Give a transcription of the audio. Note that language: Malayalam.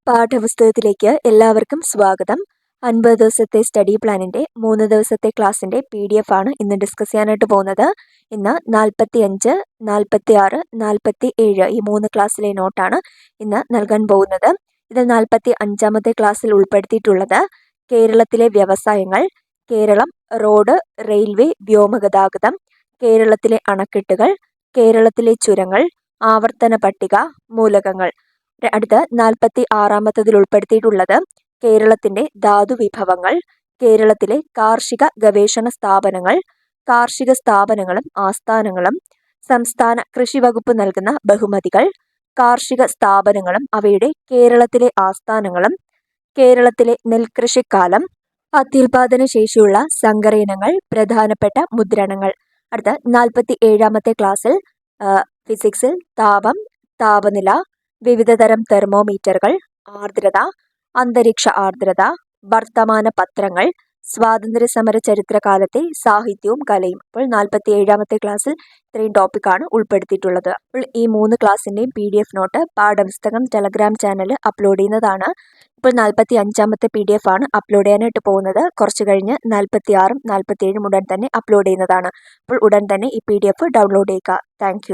പാഠപുസ്തകത്തിലേക്ക് എല്ലാവർക്കും സ്വാഗതം. 50 ദിവസത്തെ സ്റ്റഡി പ്ലാനിൻ്റെ 3 ദിവസത്തെ ക്ലാസ്സിൻ്റെ PDF ആണ് ഇന്ന് ഡിസ്കസ് ചെയ്യാനായിട്ട് പോകുന്നത്. ഇന്ന് 45, 46, 47 ഈ 3 ക്ലാസ്സിലെ നോട്ടാണ് ഇന്ന് നൽകാൻ പോകുന്നത്. ഇത് 45-ാമത്തെ ക്ലാസ്സിൽ ഉൾപ്പെടുത്തിയിട്ടുള്ളത് കേരളത്തിലെ വ്യവസായങ്ങൾ, കേരളം, റോഡ്, റെയിൽവേ, വ്യോമഗതാഗതം, കേരളത്തിലെ അണക്കെട്ടുകൾ, കേരളത്തിലെ ചുരങ്ങൾ, ആവർത്തന പട്ടിക, മൂലകങ്ങൾ. അടുത്ത 46-ാമത്തതിൽ ഉൾപ്പെടുത്തിയിട്ടുള്ളത് കേരളത്തിൻ്റെ ധാതുവിഭവങ്ങൾ, കേരളത്തിലെ കാർഷിക ഗവേഷണ സ്ഥാപനങ്ങൾ, കാർഷിക സ്ഥാപനങ്ങളും ആസ്ഥാനങ്ങളും, സംസ്ഥാന കൃഷി വകുപ്പ് നൽകുന്ന ബഹുമതികൾ, കാർഷിക സ്ഥാപനങ്ങളും അവയുടെ കേരളത്തിലെ ആസ്ഥാനങ്ങളും, കേരളത്തിലെ നെൽകൃഷിക്കാലം, അത്യുൽപാദന ശേഷിയുള്ള സങ്കരയിനങ്ങൾ, പ്രധാനപ്പെട്ട മുദ്രണങ്ങൾ. അടുത്ത 47-ാമത്തെ ക്ലാസ്സിൽ ഫിസിക്സിൽ താപം, താപനില, വിവിധതരം തെർമോമീറ്ററുകൾ, ആർദ്രത, അന്തരീക്ഷ ആർദ്രത, വർത്തമാന പത്രങ്ങൾ, സ്വാതന്ത്ര്യ സമര ചരിത്രകാലത്തെ സാഹിത്യവും കലയും. അപ്പോൾ 47-ാമത്തെ ക്ലാസ്സിൽ ഇത്രയും ടോപ്പിക്കാണ് ഉൾപ്പെടുത്തിയിട്ടുള്ളത്. അപ്പോൾ ഈ 3 ക്ലാസ്സിൻ്റെയും PDF നോട്ട് പാഠപുസ്തകം ടെലഗ്രാം ചാനൽ അപ്ലോഡ് ചെയ്യുന്നതാണ്. ഇപ്പോൾ 45-ാമത്തെ PDF ആണ് അപ്ലോഡ് ചെയ്യാനായിട്ട് പോകുന്നത്. കുറച്ച് കഴിഞ്ഞ് 46-ഉം 47-ഉം ഉടൻ തന്നെ അപ്ലോഡ് ചെയ്യുന്നതാണ്. അപ്പോൾ ഉടൻ തന്നെ ഈ PDF ഡൗൺലോഡ് ചെയ്യുക. താങ്ക്